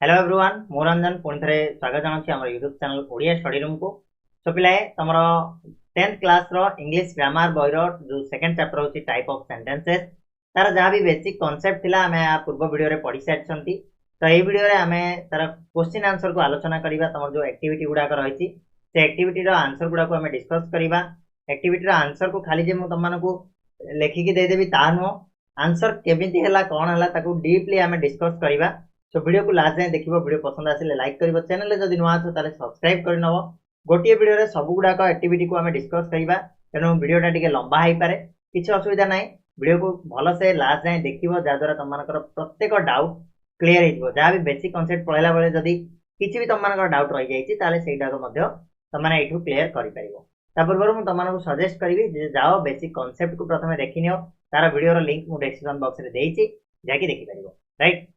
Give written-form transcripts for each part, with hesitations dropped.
Hello everyone मु रंजन पुणी थे स्वागत जनाऊँ आम YouTube channel Odia study room को। सो पिलाए तुम 10th क्लास रो इंग्लिश ग्रामर बयर जो सेकंड चैप्टर होची टाइप ऑफ सेंटेंसेस तार जहाँ भी बेसिक कांसेप्ट थिला आमे आ पूर्व वीडियो रे पढ़ी सारिछंती। तो एई वीडियो रे आमे तार क्वेश्चन आंसर को आलोचना करिबा। तमर जो एक्टिविटी गुडा कर रहिछि से एक्टिविटी रो आंसर गुडा को आमे डिस्कस करिबा। एक्टिविटी रो आंसर को खाली जे मु तम मानकु लेखिकी दे देबी ता नो आंसर केमिति हला कोन हला ताकू डीपली आमे डिस्कस करिबा। सो वीडियो को लास्ट जाए देखिए। वीडियो पसंद आसिले लाइक करिवो, चैनल जदि नुआ छ ताले सब्सक्राइब कर नबो। गोटिए वीडियो रे सब गुडा एक्टिविटी को आमे डिस्कस करिबा, तेनु वीडियोटा टिके लंबा हाई पारे, किछि असुविधा नाही। वीडियो को भलो से लास्ट जाए देखिवो जा द्वारा तम मानकर प्रत्येक डाउट क्लियर हेजिवो। जा भी बेसिक कांसेप्ट पढाइला बेले जदि किछि भी तम मानकर डाउट रहि जाईछि ताले सेइटा को मध्य तम माने एठु क्लियर करि परिवो। ता पूर्व मु तम मानकु सजेस्ट करिवि जे जाओ बेसिक कांसेप्ट को प्रथमे देखिनियो। तार वीडियो रो लिंक मु डिस्क्रिप्शन बॉक्स रे देइछि, जाकी देखि परिवो। राइट,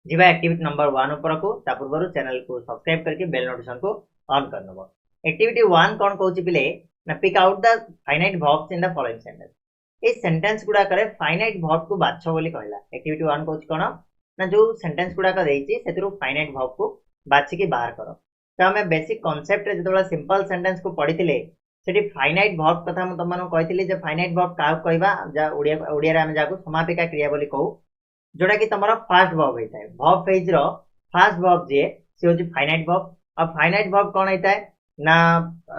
जीवा एक्टिविटी नंबर 1 ऊपर को ता पूर्व चैनल को सब्सक्राइब करके बेल नोटिफिकेशन को ऑन कर नबो। एक्टिविटी 1 कोन कहउछि पिले ना pick out the finite verbs in the following sentence. ए सेंटेंस गुडा करे फाइनाइट वर्ब को बाछो बोली कहला। एक्टिविटी 1 कहउछि कोन ना जो सेंटेंस गुडा का देइछि सेतिरु फाइनाइट वर्ब को बाछि के बाहर करो। तो हमें बेसिक कांसेप्ट रे जतोला सिंपल सेंटेंस को पढिथिले सेठी फाइनाइट वर्ब कथा हम तमन कहिथिले जे फाइनाइट वर्ब का कहबा जा ओडिया रे हम जाको समापिका क्रिया बोली कहू, जोटा कि तुम फास्ट वर्ब होता है। वर्ब फेज रो फास्ट वर्ब जे से होची फाइनाइट वर्ब। अब फाइनाइट वर्ब कौन होता है ना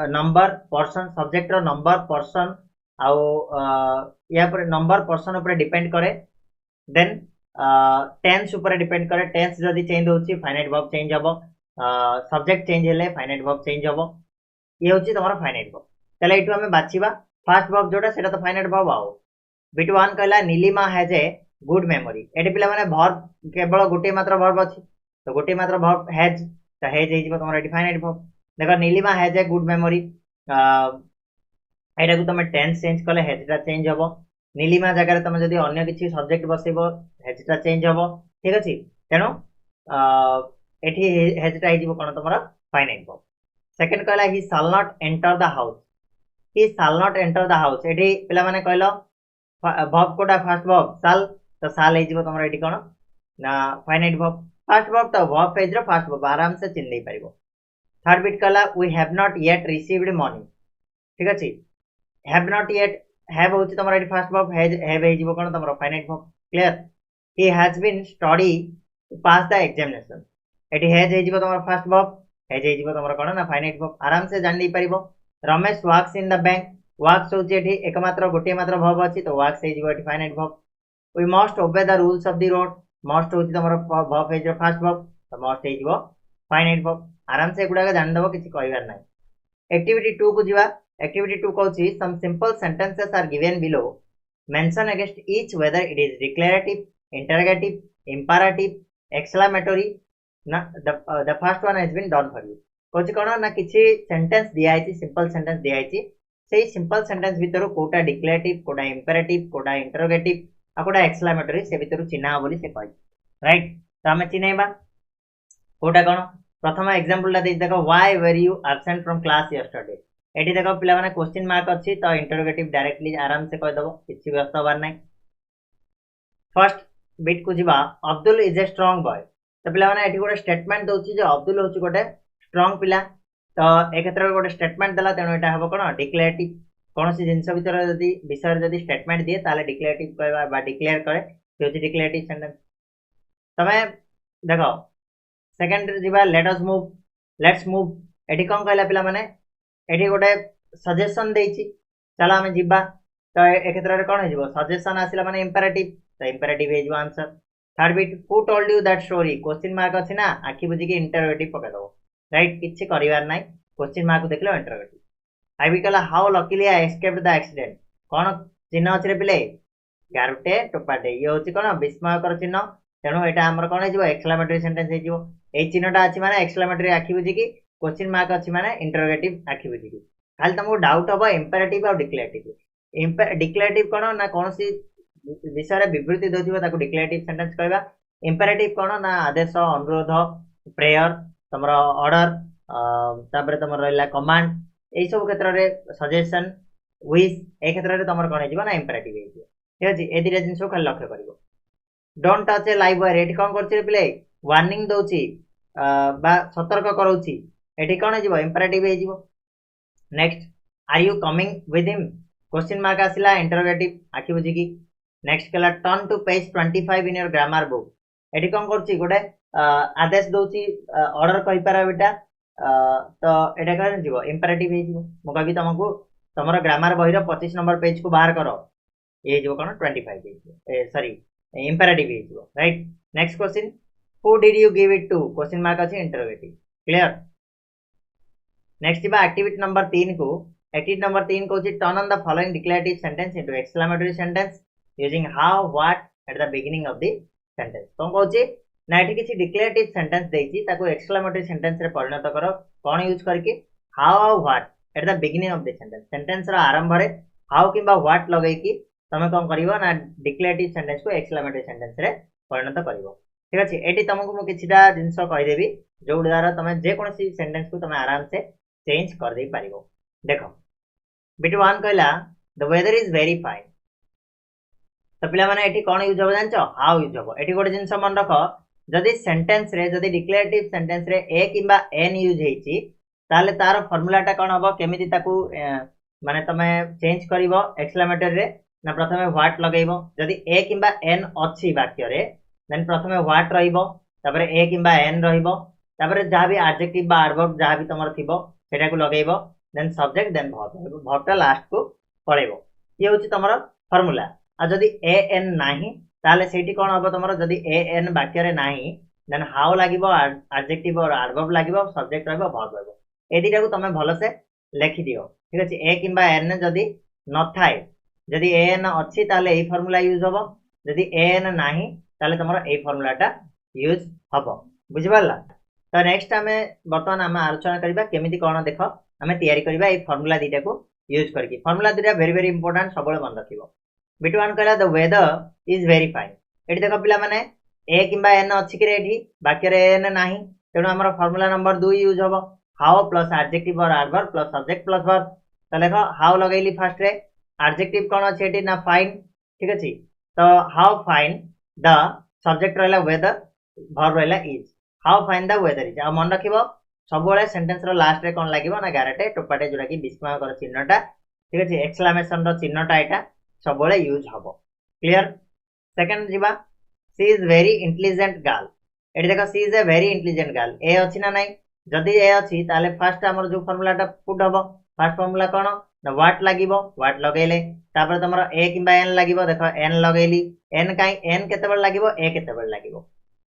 नंबर पर्सन सब्जेक्ट रो नंबर पर्सन आउ या पर नंबर पर्सन ऊपर डिपेंड करे। देन टेंस ऊपर डिपेंड करे। टेंस जदी चेंज होची फाइनाइट वर्ब चेंज हबो, सब्जेक्ट चेंज हेले फाइनाइट वर्ब चेंज हबो। ये होची तुम्हारा फाइनाइट वर्ब। तले एठु हमें बाछिबा फास्ट वर्ब जोटा सेटा तो फाइनाइट वर्ब आउ। बिट 1 कहला Nilima has a good memory. एटी पिला माने वर्ब केवल गोटे मात्र वर्ब अछि, तो गोटे मात्र वर्ब हैज, तो हैज हे जिवो तमरा एटी फाइनाइट वर्ब। देखो Nilima has a good memory, एटा को तमे टेंस चेंज कले हैजटा चेंज हबो। नीलिमा जगह रे तमे जदी अन्य किछि सब्जेक्ट बसेबो हैजटा चेंज हबो। ठीक अछि, तेनो एठी हैजटा हे जिवो कोन तमरा फाइनाइट वर्ब। सेकंड कहला he shall not enter the house. He shall not enter the house, एठी पिला माने कहलो वर्ब कोटा फास्ट वर्ब शैल, तो साल हे जिवो तमरा एठी कोन ना फाइनाइट वर्ब। फास्ट वर्ब तो वर्ब पेज रो फास्ट वर्ब आराम से चिन्ह दे परिबो। थर्ड बिट कहला we have not yet received money. ठीक अछि, हैव नॉट येट हैव होची तमरा एठी फास्ट वर्ब, हैव हे जिवो कोन तमरा finite verb. Clear, he has been study to pass the examination. एठी हैज हे जिवो तमरा फास्ट वर्ब, हैज हे जिवो तमरा कोन ना फाइनाइट वर्ब। आराम से जान दे परिबो। Ramesh works in the bank, works होची एठी एकमात्र गोटे मात्र वर्ब अछि, तो वर्क्स हे जिवो एठी finite verb. We must obey the rules of the road, must होची तमरा वर्ब पेज रो फास्ट वर्ब, तो must हे जिवो फाइनाइट वर्ब। आराम से गुडा जान दबो, किछि कहबार नै। एक्टिविटी 2 को जिवा। Activity 2 कहउची some simple sentences are given below, mention against each whether it is declarative, interrogative, imperative, exclamatory ना the first one has been done for you। कहउची कोन ना किछि सेंटेंस दिया आइछि, सिंपल सेंटेंस दिया आइछि, सेही सिंपल सेंटेंस भितरो कोटा डिक्लेरेटिव, कोटा इंपेरेटिव, कोटा इंटरोगेटिव आ कोटा एक्सक्लेमेटरी से भितरो चिन्हा बोली से कहि। राइट, तो हमें चिन्हैबा कोटा कोन। प्रथम एग्जांपल ला दे देखो why were you absent from class yesterday. एठी देखो पिला माने क्वेश्चन मार्क अछि, तो इंटरोगेटिव डायरेक्टली आराम से कहि दबो, किछि व्यस्त होबार नै। फर्स्ट बिट को जिबा Abdul is a strong boy. तो पिला माने एठी गोटे स्टेटमेंट दोछि जे अब्दुल होछि गोटे स्ट्रांग पिला। तो ए क्षेत्र रे गोटे स्टेटमेंट देला, तेनो एटा हबो कोन डिक्लेरेटिव। कौन सी जिनस भीतर जदि विषय जदि स्टेटमेंट दिए ताले डिक्लेरेटिव कहबा बा डिक्लेयर करे से होची डिक्लेरेटिव सेंटेंस। तमे देखो सेकंड जिबा लेट्स मूव। एठी कोन कहला पिला माने एठी गोटे सजेशन देइची, चला हम जिबा। तो ए क्षेत्र रे कोन हे जिवो सजेशन आसिला माने इंपेरेटिव, तो इंपेरेटिव हे जिवो answer. Third bit who told you that story, question mark अछि ना, आखि बुझी के इंटरोगेटिव पके दो। राइट, किछि करिवार नै, क्वेश्चन मार्क देखले इंटरोगेटिव। आई भी कहला how luckily I escaped the accident. कौन चिन्ह अछि रे पिले गारुटे टोपाटे, ये होची कोन विस्मयकर चिन्ह, तेणु एटा हमर कोन हे जिवो एक्सक्लेमेटरी सेंटेंस हे जिवो। ए चिन्हटा अछि माने एक्सक्लेमेटरी आखि बुझी की, क्वेश्चन मार्क अछि माने इंटरोगेटिव आखि बुझी की। खाली तुमको डाउट हबो इंपेरेटिव और डिक्लेरेटिव। डिक्लेरेटिव कोन ना कोन सी विषय रे विवृत्ति दोथिबो ताको डिक्लेरेटिव सेंटेंस कहबा। इंपेरेटिव कोन ना आदेश, अनुरोध, प्रेयर, तमरो ऑर्डर, तापर तमरो रहला कमांड, ए सब क्षेत्र रे सजेशन, विश, ए क्षेत्र रे तमर कोन हे जिवो ना इंपेरेटिव हे जिवो। ठीक अछि, ए दिरे जिंस खाली लक्ष्य करिवो। Don't touch a live wire. एठी कोन करछि रे पिले वार्निंग दउची बा सतर्क कराउची एठी कोन जिवो इंपरेटिव हे जिवो next are you coming with him question mark आसिला इंटरोगेटिव आखि बुझी की नेक्स्ट कला turn to page 25 in your grammar book एठी कोन करची गोटे आदेश दउची ऑर्डर कहि पारा बेटा तो एटा कोन जिवो इंपरेटिव हे जिवो मु कहबी तुमको तमरो ग्रामर बही रो 25 नंबर पेज को बाहर करो ये जो कोन 25 हे सॉरी इंपरेटिव हे जिवो right next question who did you give it to question mark अछि इंटरोगेटिव क्लियर नेक्स्ट बा एक्टिविटी नंबर 3 को एक्टिविटी नंबर 3 को turn on the following declarative sentence into exclamatory sentence using how what at the beginning of the sentence तो कहूची ना एठी किछि declarative sentence देछि ताको एक्सक्लेमेटरी सेंटेंस रे परिणत करो कोन यूज करके how what at the beginning of the sentence sentence रा आरंभ रे हाउ किबा व्हाट लगै कि तमे कोन करिवो ना डिक्लेरेटिव सेंटेंस को एक्सक्लेमेटरी सेंटेंस रे परिणत करिवो ठीक अछि एठी तुमको मु किछिटा जिंस कहि देबी जो द्वारा तमे जे कोनसी सेंटेंस को तमे आराम से चेंज कर दे पारिबो देखो बिट 1 कहला the weather is very fine तो पिला माने एठी कोन यूज हो जानचो हाउ यूज हो एठी गोटे जिंस मन रखो जदी सेंटेंस रे जदी डिक्लेरेटिव सेंटेंस रे ए किबा एन यूज हेची ताले तार फार्मूला टा कोन हबो केमिति ताकू माने तमे चेंज करिवो एक्सक्लेमेटरी रे ना प्रथमे व्हाट लगेइबो जदी ए किबा एन अछि वाक्य रे देन प्रथमे व्हाट रहिबो तापर ए किबा एन रहिबो तापर जहा भी एडजेक्टिव बा एडवर्ब जहा भी तमर थिबो सेटा को लगेइबो देन सब्जेक्ट देन वर्ब टा लास्ट को पळेबो ये होची तमर फार्मूला आ जदी ए एन नाही ताले सेठी कोन हबो तमर जदी ए एन वाक्य रे नाही then how लागिबो adjective or adverb लागिबो subject रहबो वर्ब रहबो ए दिटा को तमे भलो से लिखि दियो ठीक अछि ए किबा एन जदी न थाए जदी ए एन अछि ताले ए फार्मूला यूज हबो जदी ए एन नाही ताले तमर ए फार्मूला टा यूज हबो बुझि पारला तो नेक्स्ट आमे वर्तमान आमे आलोचना करिबा केमिति कोन देखो आमे तयारी करिबा ए फार्मूला दिटा को यूज करके फार्मूला दिटा वेरी वेरी इंपोर्टेंट सबले मन रखिबो बिट 1 कहला the weather is very fine एठी देखो पिला माने ए किबा एन अछि कि एठी वाक्य रे एन नाही तेनो हमर फार्मूला नंबर 2 यूज हबो how plus adjective or adverb plus subject plus verb तो देखो हाउ लगैली फर्स्ट रे एडजेक्टिव कोन अछि एठी ना फाइन ठीक अछि तो हाउ फाइन द सब्जेक्ट रहला वेदर वर्ब रहला is how fine the weather is आ मन रखिबो सब बेले सेंटेंस रो लास्ट रे कोन लागिबो ना गारटे टोपाटे जोडा कि विस्मय कर चिन्हटा ठीक अछि एक्सक्लेमेशन रो चिन्हटा एटा सब बेले यूज हबो क्लियर सेकंड जिबा she is very intelligent girl एठी देखो she is a very intelligent girl ए अछि ना नाही जदी ए अछि ताले फर्स्ट हमर जो फार्मूला टा पुट हबो फर्स्ट फार्मूला कोन ना व्हाट लागिबो व्हाट लगेले तापर तमरो ए किबा एन लागिबो देखो एन लगेली एन काई एन केतेबेल लागिबो ए केतेबेल लागिबो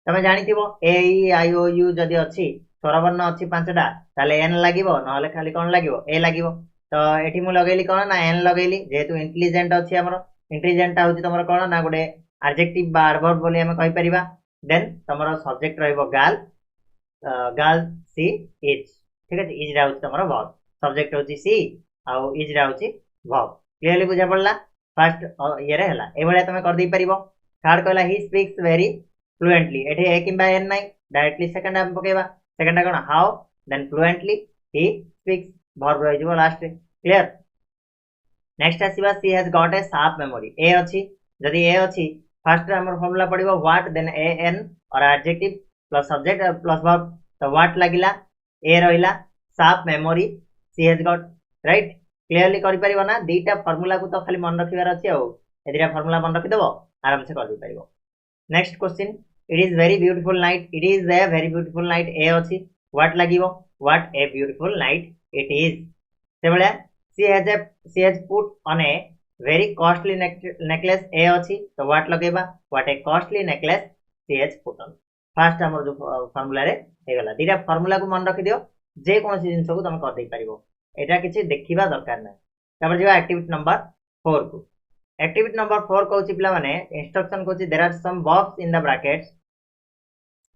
तमे जानिथिबो ए ई आई ओ यू जदी अछि स्वरवर्ण अछि पांचटा ताले एन लागिबो नहले खाली कोन लागिबो ए लागिबो तो एठी मु लगेली कोन ना एन लगेली जेतु इंटेलिजेंट अछि हमरो इंटेलिजेंट होछि तमरो कोन ना गोटे एडजेक्टिव बा एडवर्ब बोली हम कहि परिबा देन तमरो सब्जेक्ट रहइबो गर्ल गर्ल सी इज ठीक अछि इज राउछि तमरो वर्ब सब्जेक्ट होछि सी आ इज राउछि वर्ब क्लियरली बुझा पड़ला फर्स्ट ये रे हला ए बळे तमे कर दै परिबो थर्ड कहला ही स्पीक्स वेरी फ्लुएंटली एठी ए किबा एन नाही डायरेक्टली सेकंड हम पकेबा सेकंड कोन how then fluently he speaks verb रहि जबो लास्ट रे क्लियर नेक्स्ट आसीबा she has got a sharp memory ए अछि जदी ए अछि फर्स्ट हमर फार्मूला पडिबो व्हाट देन ए एन or adjective plus subject plus verb तो व्हाट लागिला ए रहिला sharp memory she has got right clearly करि परिबो ना दीटा फार्मूला को तो खाली मन रखिबार अछि आ ए दीटा फार्मूला मन रखि देबो आराम से कर दै परिबो next question it is very beautiful night it is a very beautiful night ए अछि व्हाट लागिबो what a beautiful night it is से बळे she has put on a very costly necklace ए अछि तो व्हाट लगेबा what a costly necklace she has put on first हमर जो फार्मूला रे हे गला दीटा फार्मूला को मन रखि दियो जे कोनसी जिंस को तुम कर दे परिबो एटा किछि देखिबा दरकार नै तापर जेबा एक्टिविटी नंबर 4 को एक्टिविटी नंबर 4 कहउछि पिला माने इंस्ट्रक्शन कहउछि there are some verbs in the brackets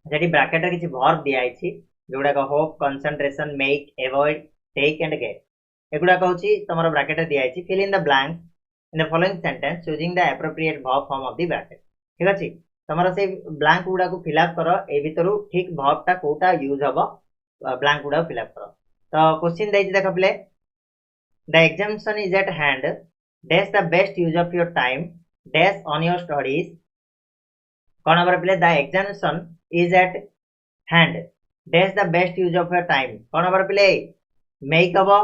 जेडी ब्रैकेट रे किछि वर्ब दिया आइछि जोडा को hope concentration make avoid take and get एगुडा कहउछि तमरो ब्रैकेट रे दिया आइछि fill in the blank in the following sentence using the appropriate verb form of the bracket ठीक अछि तमरो से ब्लैंक गुडा को फिल अप करो ए भितरु ठीक वर्ब टा कोटा यूज हबो ब्लैंक गुडा फिल अप करो तो क्वेश्चन दैछि देखो play the examination is eight hand dash the best use of your time dash on your studies cone number play the examination is at hand. Dash the best use of your time. कौन हमारा पिले make हबो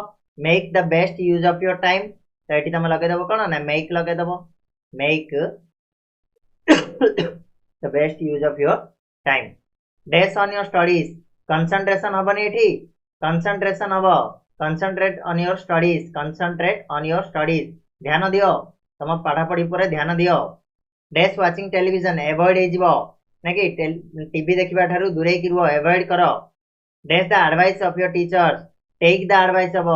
make the best use of your time. तो eighty तमे लगे दबो कौन ना make लगे दबो make the best use of your time. Dash on your studies. Concentration हबनी एठी concentration हबो concentrate on your studies. Concentrate on your studies. ध्यान दियो तम पढ़ा पढ़ी पर ध्यान दियो. Dash watching television avoid हेजिबो नाकि टीवी देखिबा ठारू दूरे कि रुओ अवॉइड करो. Dash the advice of your teachers. Take the advice of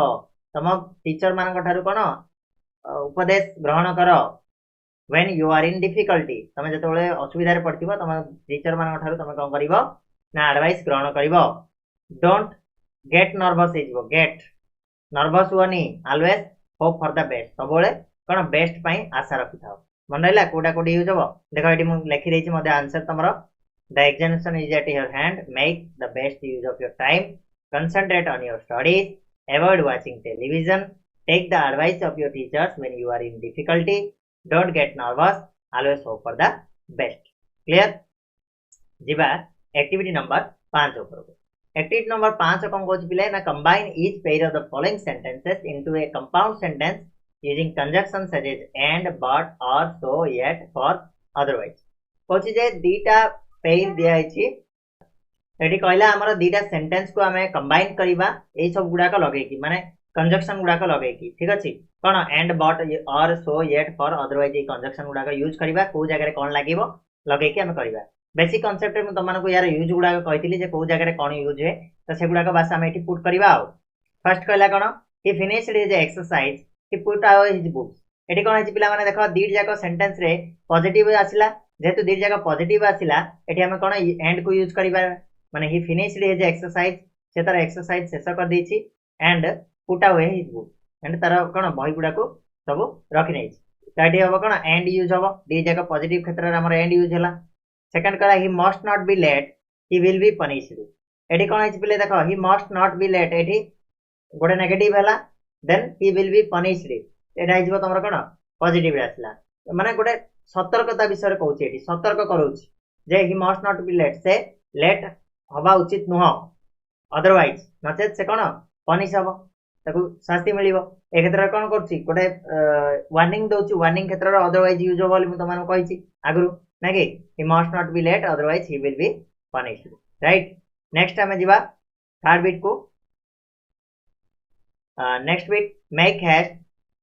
तम टीचर मान ठारू कोन उपदेश ग्रहण करो. When you are in difficulty तमे जतबेले असुविधा रे पड़तिबो तम टीचर मान ठारू तमे कोन करिवो ना एडवाइस ग्रहण करिवो. Don't get nervous हेजिबो get nervous हुआनी always hope for the best सबोले कोन बेस्ट पई आशा रखिथाओ. मन रहिला कोडा कोडी यूज हबो देखो एटी मु लिखि देछि मध्ये answer तमरो. The examination is at your hand. Make the best use of your time. Concentrate on your studies. Avoid watching television. Take the advice of your teachers when you are in difficulty. Don't get nervous. Always hope for the best. Clear? जिबा activity number 5 ऊपर. Activity number 5 कौन coach पिले ना combine each pair of the following sentences into a compound sentence using conjunctions such as and, but, or, so, yet, for, otherwise. कोच जे दीटा pair दिया है एटी कहला हमर दीटा सेंटेंस को हमें कंबाइन करबा ए सब गुडा का लगे की माने कंजक्शन गुडा का लगे की ठीक अछि कोन and but or so yet for otherwise a conjunction गुडा का यूज करबा को जगह रे कोन लागिवो लगे की हम करबा. बेसिक कांसेप्ट में तमन को यार यूज गुडा का कहितली जे को जगह रे कोन यूज है तो से गुडा का भाषा हम एटी पुट करबा. फर्स्ट कहला कोन he finished his exercise he put our his books. एटी कोन है पिला माने देखो दीट जाको सेंटेंस रे पॉजिटिव आसिला जेतु दीट जाको पॉजिटिव आसिला एटी हम कोन एंड को यूज करबा माने ही फिनिश्ड हिज एक्सरसाइज से तार एक्सरसाइज शेष कर देछि and put away his book and तार कोन बही गुडा को सब रखि नै ताडी हबो कोन एंड यूज हबो दी जगह पॉजिटिव क्षेत्र रे हमर एंड यूज हला. सेकंड करा he must not be late he will be punished. एठी कोन है पिले देखो he must not be late एठी गोटे नेगेटिव हला then he will be punished एटा हिजबो तमर कोन पॉजिटिव रे आसला माने गोटे सतर्कता विषय कहूची एठी सतर्क करूची जे he must not be late से लेट हवा उचित नुह अदरवाइज नचेत से कोन पनिश हबो ताकू शास्ति मिलिबो. ए क्षेत्र कोन करछि गोटे वार्निंग दोछि वार्निंग क्षेत्र रे अदरवाइज यूज होबो मु तमान कहिछि आगरु नाकि he must not be late otherwise he will be punished. Right next हमें जिबा थर्ड बिट को. Next bit make haste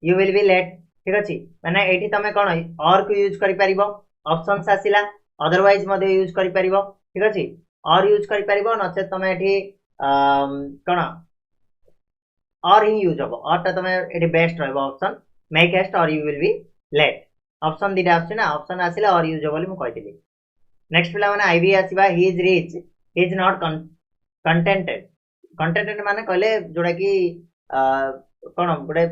you will be late ठीक अछि माने एठी तमे कोन और को यूज करि परिबो ऑप्शंस आसिला अदरवाइज मध्ये यूज करि परिबो ठीक अछि और यूज करि परिबो नचे तमे एठी कोन और ही यूज हबो और त तमे एठी बेस्ट रहबो option make haste or you will be late option दिटा आछे ना ऑप्शन आसिला और यूज बोली मु कहितली. नेक्स्ट पिला माने आईबी आसीबा he is rich he is not contented. Contented माने कहले जोडा की कोन गुडे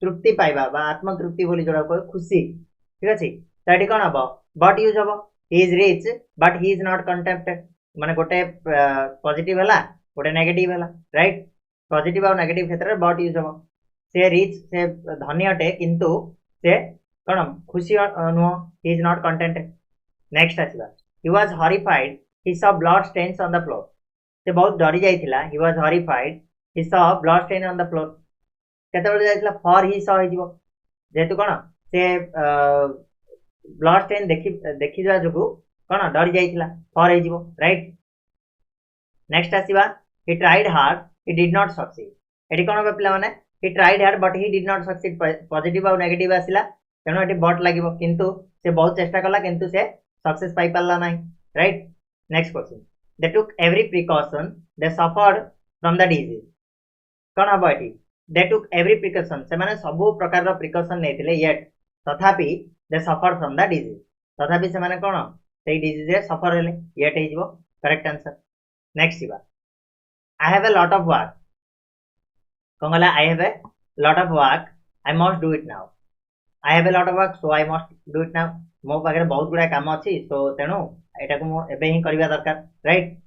तृप्ति पाइबा बा आत्म तृप्ति बोली जोडा को खुशी ठीक अछि ताडी कोन हबो बट यूज हबो ही is rich but he is not contented माने गोटे पॉजिटिव हला गोटे नेगेटिव हला. राइट पॉजिटिव और नेगेटिव क्षेत्र रे बट यूज हबो से रिच से धनी अटे किंतु से कोन खुशी नो he is not contented. Next आसीबा he was horrified he saw blood stains on the floor. से बहुत डरी जाइथिला he was horrified he saw blood stain on the floor. केतबेले जाइथिला फॉर ही सॉ हिजिबो जेतु कोन से ब्लड स्टेन देखि जा जोगु कोन डरी जाइथिला फॉर हिजिबो. राइट नेक्स्ट आसीबा he tried hard he did not succeed. एठी कोन पिला माने he tried hard but he did not succeed positive और नेगेटिव आसिला तेणु एठी बट लागिबो किंतु से बहुत चेष्टा कला किंतु से सक्सेस पाई पाला नाही. Right next question they took every precaution they suffered from the disease. कोन हबो एठी दे टुक एवरी प्रिकॉशन से माने सब प्रकार रो प्रिकॉशन नेथिले येट तथापि they suffered from the disease तथापि से माने कोन से डिजीज रे सफर हेले येट हिजबो करेक्ट आंसर. नेक्स्ट इबा I have a lot of work कोंगला I have a lot of work I must do it now. I have a lot of work so I must do it now. मो पाखे बहुत गुडा काम अछि सो तेणु एटा को मो एबे ही करबा दरकार. Right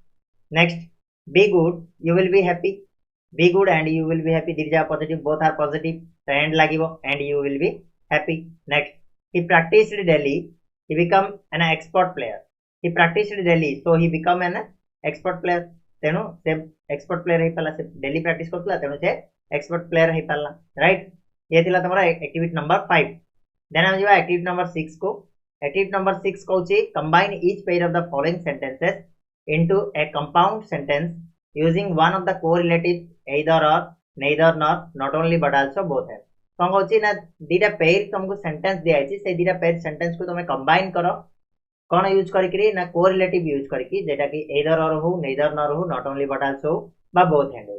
next be good you will be happy. Be good and you will be happy दीजा पॉजिटिव बोथ आर पॉजिटिव तो एंड लागिवो and you will be happy. Next he practised daily he become an expert player. he practiced daily so he become an expert player तेणु से expert player हे पाला से daily practice Kartala तेणु से expert player हे पाला right ये थिला तमरा activity number 5 then हम जीवा activity number 6 को activity number 6 कहउची combine each pair of the following sentences into a compound sentence using one of the correlatives either or neither nor not only but also both है कौन कहउची ना दीटा pair तुमको sentence दिया है से दीटा pair sentence को तुम combine करो कौन यूज करी ना कोरिलेटिव यूज करी जेटा कि एदर और हो नेदर नर हो नॉट ओनली बट आल्सो हो बा बोथ हैंड हो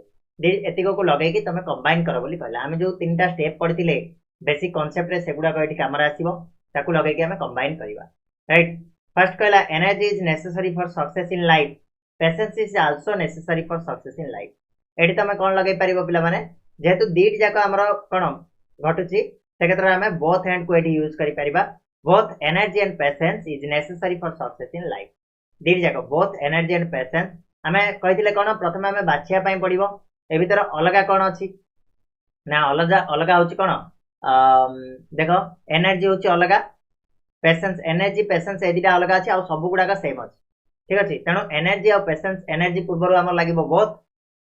एतिको को लगे कि तुम कंबाइन करो बोली कहला हम जो तीनटा स्टेप पढ़िथिले बेसिक कांसेप्ट रे सेगुडा को एठी कैमरा आसीबो ताकू लगे कि हम कंबाइन करबा राइट फर्स्ट कहला energy is necessary for success in life patience is also necessary for success in life एठी तुम कोन लगे परिबो पिला माने जेहेतु दीट जाको हमरो कोन घटुची से क्षेत्र में बोथ हैंड को एठी यूज करि परिबा both energy and patience is necessary for success in life दीट जाको both energy and patience हमें कहिथिले कोन प्रथमे हमें बाछिया पई पड़िबो ए भीतर अलगा कोन अछि ना अलगा होछि कोन देखो एनर्जी होछि अलगा पेशेंस एनर्जी पेशेंस ए दिटा अलगा अछि आ सब गुडा का सेम अछि ठीक अछि तनो एनर्जी और पेशेंस एनर्जी पूर्वरु हमर लागिबो बोथ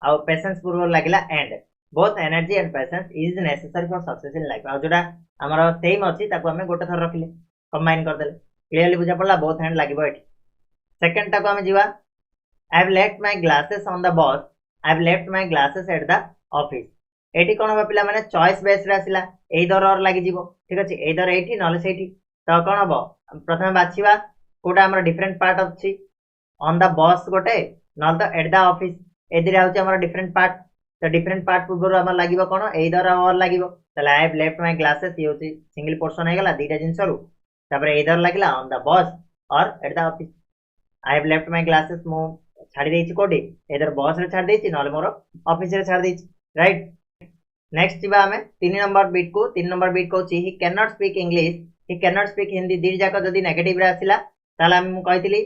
आ पेशेंस पूर्वरु लागिला and both energy and patience is necessary for success in life आ जोडा हमर सेम अछि ताको हमें गोटे थर रखिले कंबाइन कर देले क्लियरली बुझा पड़ला बोथ हैंड लागिबो एठी सेकंड टाको हमें जीवा I have left my glasses on the bus I have left my glasses at the office एठी कोन हो पिला माने चॉइस बेस रे आसिला एदर और लागि जीवो ठीक अछि एदर एठी नले सेठी तो कोन हो प्रथमे बाछिबा कोडा हमर डिफरेंट पार्ट अछि ऑन द बस गोटे नल तो एट द ऑफिस एदिरा होछि हमर डिफरेंट पार्ट तो डिफरेंट पार्ट पूर्व हमर लागिबो कोन एदर और लागिबो तले I have left my glasses ये होछि सिंगल पोर्शन हे गला दीटा जिंस रु तापर एदर लागिला ऑन द बस और at the office I have left my glasses मो छाडी देछि कोडी एदर बस रे छाडी देछि नले मोर ऑफिस रे छाडी देछि राइट नेक्स्ट जीवा हमें 3 नंबर बीट को छि he can not speak English he can not speak Hindi दीर जाको जदी नेगेटिव रे आसिला ताले हम कहितली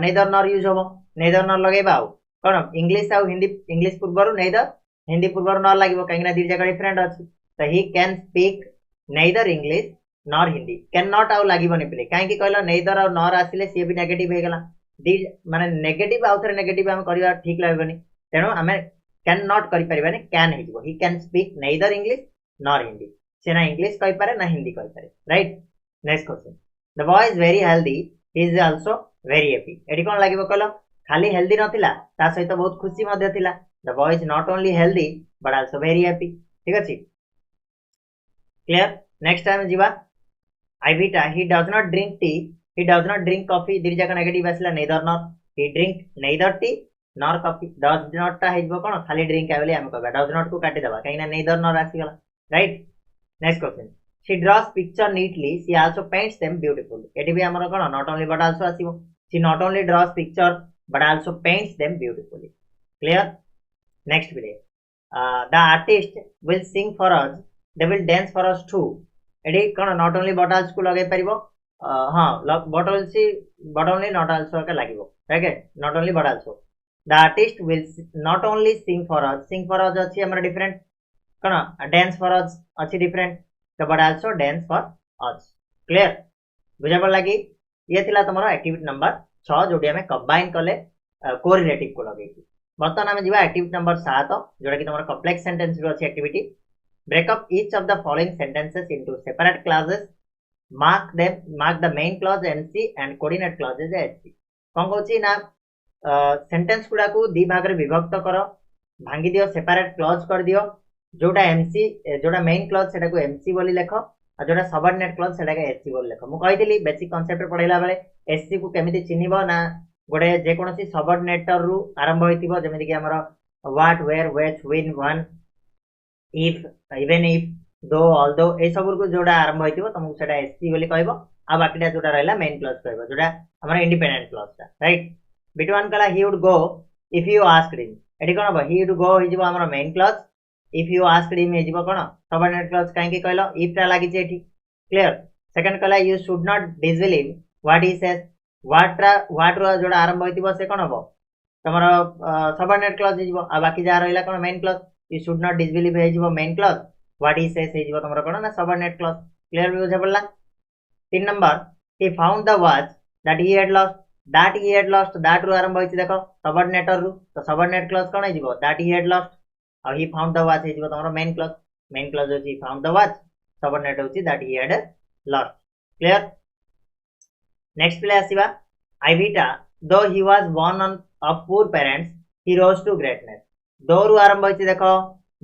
नेदर नॉर यूज होबो नेदर नॉर लगेबा आ कोन इंग्लिश आ हिंदी इंग्लिश पूर्वरु नेदर हिंदी पूर्वरु नॉर लागिबो काइना दीर जाको डिफरेंट अछि तो he can speak neither English nor Hindi can not आउ लागिबो नि पिले काहे कि कहलो नेदर और नॉर आसिले सी भी नेगेटिव हे गला दी माने नेगेटिव आउथरे नेगेटिव हम करिवा ठीक लागबनी तेनो हमें कैन नॉट करि परिबानी कैन हेजिबो he can speak neither English nor Hindi सेना इंग्लिश कहि पारे ना हिंदी कहि पारे right next question the boy is very healthy he is also very happy एडी कोन लागिबो कहलो खाली हेल्दी नथिला ता सहित बहुत खुशी मध्ये थिला the boy is not only healthy but also very happy ठीक अछि क्लियर नेक्स्ट टाइम जीवा आईविटा he does not drink tea he does not drink coffee दीर जाका नेगेटिव आसला neither nor he drink neither tea nor coffee does not ता हेजबो कोन खाली ड्रिंक आबले हम कहबा डज नॉट को काटी देबा काइना नेदर नॉर आसी गला right next question she draws picture neatly she also paints them beautiful एटी भी हमर कोन नॉट ओनली बट आल्सो आसीबो she not only draws picture but also paints them beautifully clear next video the artist will sing for us they will dance for us too एडी कोन not only but also को लगे परिबो हां but only not also के लागिबो ठीक है not only but also the artist will not only sing for us अछि हमर different cone dance for us अछि डिफरेंट तो but also dance for us clear बुझा पड़ लागी ये थिला तमरो एक्टिविटी नंबर 6 जोडी हमें कंबाइन कले कोरिलेटिव को लगे बर्तमान हमें जीवा एक्टिविटी नंबर 7 जोडा कि तमरो कॉम्प्लेक्स सेंटेंस रो अछि activity break up each of the following sentences into separate clauses mark the main clause MC and coordinate clauses HC कोन कहछि ना सेंटेंस गुडा को दी भाग रे विभक्त करो भांगी दियो सेपरेट क्लॉज कर दियो जोडा एमसी जोडा मेन क्लॉज सेटा को एमसी बोली लेखो आ जोडा सबऑर्डिनेट क्लॉज सेटा के एचसी बोली लेखो मु कहितली बेसिक कांसेप्ट पढैला बेले एचसी को केमिति चिन्हिबो ना गोटे जे कोनसी सबऑर्डिनेटर रु आरंभ होइतिबो जेमिति कि हमर what where which when one if even if though although ए सब को जोडा आरंभ होइतिबो तुमको सेटा एचसी बोली कहबो आ बाकीटा जोडा रहला मेन क्लॉज कहबो जोडा हमर इंडिपेंडेंट क्लॉज ता राइट बिटवन कला he would go if you asked him एडी कोन बा ही वुड गो हिजिबो हमर main clause if you asked him हिजिबो कोन सबऑर्डिनेट क्लॉज काहे कि कहलो इफ ता लागि जे एठी क्लियर सेकंड कला you should not disbelieve what he says what रो जोडा आरंभ होइतिबो से कोन हबो तमरो सबऑर्डिनेट क्लॉज हिजिबो आ बाकी जा रहला कोन main clause you should not disbelieve हिजिबो main clause what he says हिजिबो तमरो कोन ना सबऑर्डिनेट क्लॉज क्लियर बुझा पड़ला 3 नंबर he found the watch that he had lost that he had lost that रु आरंभ होइछि देखो सबऑर्डिनेटर रु तो सबऑर्डिनेट क्लॉज कोन हिजिवो दैट ही हैड लॉस्ट और ही फाउंड द वॉच हिजिवो तमरो मेन क्लॉज होछि फाउंड द वॉच सबऑर्डिनेट होछि that he had lost clear next play आसीबा आइविटा though he was born on of poor parents he rose to greatness though रु आरंभ होइछि देखो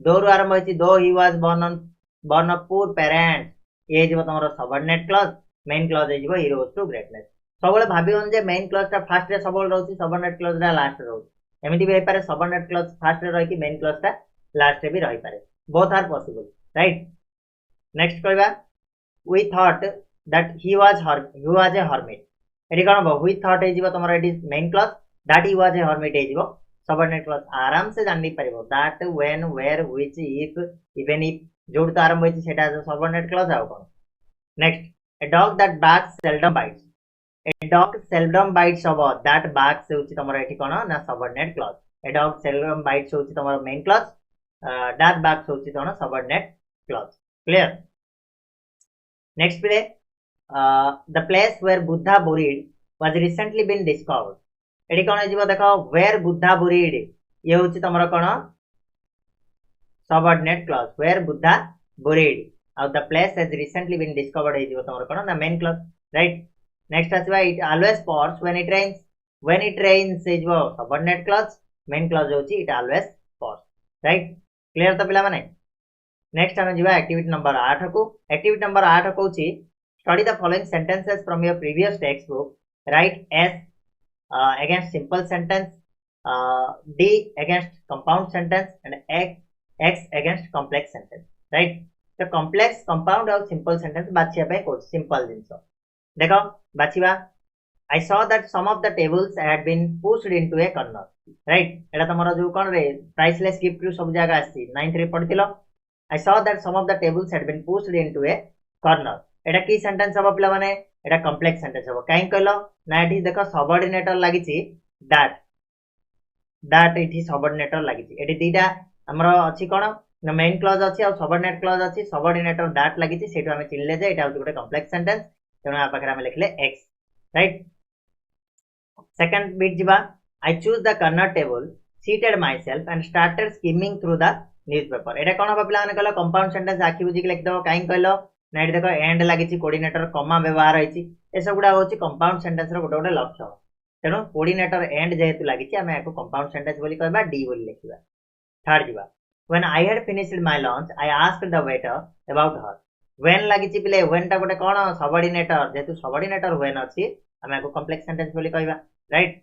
दो रु आरंभ होइछि though he was born of poor parents ये हिजिवो तमरो सबऑर्डिनेट क्लॉज मेन क्लॉज हिजिवो ही रोज टू ग्रेटनेस सबले भाबियोन जे मेन क्लॉज ता फर्स्ट रे सबले रहउछि सबऑर्डिनेट क्लॉज रा लास्ट रे रहउछि एमिति भी हेपारे सबऑर्डिनेट क्लॉज फर्स्ट रे रहि कि मेन क्लॉज ता लास्ट रे भी रहि पारे both are possible right next कहबा we thought that he was a hermit एडी कोन बो वी थॉट हे जिवो तमरो एडी main clause that he was a hermit हे जिवो सबऑर्डिनेट क्लॉज आराम से जानि परिबो that when where which if even if जोड तो आरंभ होइछि सेटा सबऑर्डिनेट क्लॉज आउ कोन next a dog that barks seldom bites a dog seldom bites of that barks होछि तमरो एठी कोन ना subordinate clause a dog seldom bites होछि तमरो मेन क्लॉज that barks होछि तमरो subordinate clause clear next play the place where buddha buried was recently been discovered एठी कोन हिजिवो देखो where buddha buried ये होछि तमरो कोन subordinate clause where buddha buried the place has recently been discovered is the main clause right next as it always pours when it rains is subordinate clause main clause hochi it always pours right clear to pila mane next ame jiba activity number 8 ku activity number 8 kochi study the following sentences from your previous textbook write s against simple sentence d against compound sentence and x against complex sentence right तो complex compound और simple sentence बाछिया पे कोड simple जिंसो देखो बाछिबा I saw that some of the tables had been pushed into a corner right एटा तमरो जो कोन रे प्राइसलेस गिफ्ट रु सब जगह आसी 9th रे पढितिलो I saw that some of the tables had been pushed into a corner एटा की सेंटेंस हबो पिला माने एटा कॉम्प्लेक्स सेंटेंस हबो काई कहलो ना एठी देखो सबऑर्डिनेटर लागिची दैट एठी सबऑर्डिनेटर लागिची एठी दीटा हमरो अछि कोन ना मेन क्लॉज अछि और सबऑर्डिनेट क्लॉज अछि सबऑर्डिनेटर दैट लागिछि सेटो हमें चिनले जे एटा गोटे कॉम्प्लेक्स सेंटेंस तेनो आ पाखरे हमें लिखले x राइट सेकंड बिट जिबा I choose the corner table seated my self and started skimming through the newspaper एटा कोन बा पिला ने कहलो कंपाउंड सेंटेंस आखि बुझी के लिख दो काई कहलो ना एटा देखो एंड लागिछि कोऑर्डिनेटर कॉमा व्यवहार होइछि ए सब गुडा होछि कंपाउंड सेंटेंस रो गोटे गोटे लक्षण तेनो कोऑर्डिनेटर एंड जेहेतु लागिछि हमें एको कंपाउंड सेंटेंस बोली कहबा डी बोली लिखिबा थर्ड जिबा when I had finished my lunch I asked the waiter about her when lagichi pile when ta gote kono subordinator jetu subordinator when achi ame ko complex sentence boli kaiba right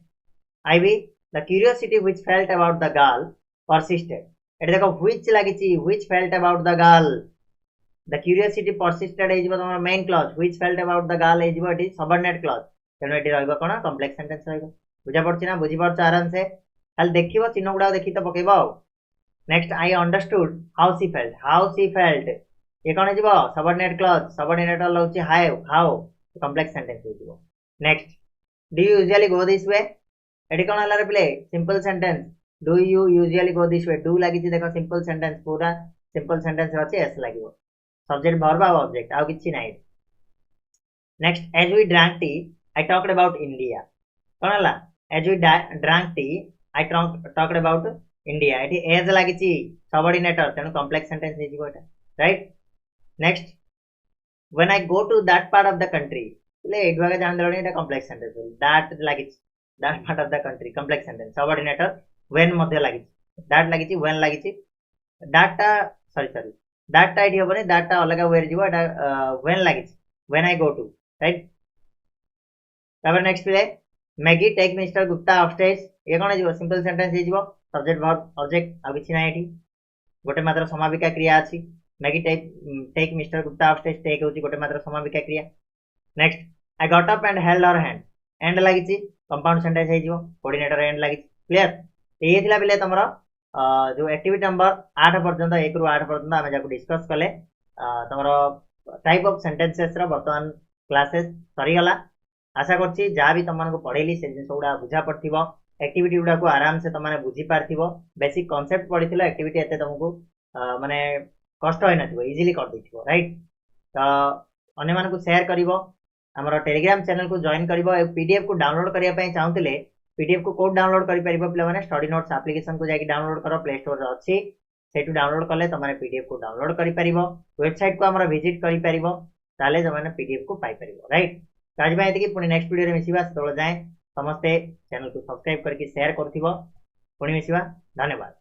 I be the curiosity which felt about the girl persisted eta dekho which lagichi which felt about the girl the curiosity persisted is the main clause which felt about the girl is it is subordinate clause teno eti rahiba kono complex sentence rahiba बुझा पड़छि ना बुझी पड़छ आराम से खाली देखिबो चिन्ह गुडा देखि त पकेबो next I understood how she felt ये कौन है subordinate clause subordinate लउची how complex sentence हो next do you usually go this way एडी कौन हला रे प्ले simple sentence do you usually go this way do लागी छी देखो simple sentence पूरा simple sentence अछि s लागिवो subject verb और object आ किछि नाही next as we drank tea I talked about India कौन हला as we drank tea I talked about India एठी एज लागिची सबऑर्डिनेटर तेनु कॉम्प्लेक्स सेंटेंस हे जिवो एटा right next when I go to that part of the country ले एक भाग जान देलनी एटा कॉम्प्लेक्स सेंटेंस दैट लागिची that part of the country complex sentence subordinator when मध्ये लागिची व्हेन लागिची दैट दैट एठी होबनी दैट अलगा वेर जिवो एटा व्हेन लागिची when I go to right तबे next play Maggie take mister Gupta upstage ये कोन जिवो सिंपल सेंटेंस हे जिवो सब्जेक्ट वर्ब ऑब्जेक्ट आ किछि ना एठी गोटे मात्र समाविका क्रिया अछि Maggie take mister Gupta upstage take होची गोटे मात्र समाविका क्रिया next I got up and held her hand and लागिछि कंपाउंड सेंटेंस हे जिवो कोऑर्डिनेटर एंड लागिछि क्लियर ए थिला बिले तमरो जो एक्टिविटी नंबर 8 पर्यंत 1 रु 8 पर्यंत हम जाको डिस्कस कले तमरो टाइप ऑफ सेंटेंसेस रा वर्तमान क्लासेस सरी गला आशा करछि जा भी तमन को पढेली से जिन सोडा बुझा पड़थिबो एक्टिविटी गुडा को आराम से तमाने बुझी पारथिबो बेसिक कांसेप्ट पढिथिलो एक्टिविटी एते तुमको माने कष्ट होय नथिबो इजीली कर दिथिबो राइट तो अन्य मान को शेयर करिवो आमर टेलीग्राम चैनल को जॉइन करिवो पीडीएफ को डाउनलोड करिया पई चाहुतिले पीडीएफ को कोड डाउनलोड करि परिबो पिला माने स्टडी नोट्स एप्लीकेशन को जाके डाउनलोड करो प्ले स्टोर रे अछि सेटू डाउनलोड करले तमारे पीडीएफ को डाउनलोड करि परिबो वेबसाइट को हमर विजिट करि परिबो ताले जमाने पीडीएफ को पाई परिबो राइट आज भाई एतिकी पुणी नेक्स्ट वीडियो रे मिसिबा तोळ जाय समस्ते चैनल को सब्सक्राइब करके शेयर करथिबो पुणी मिसिबा धन्यवाद।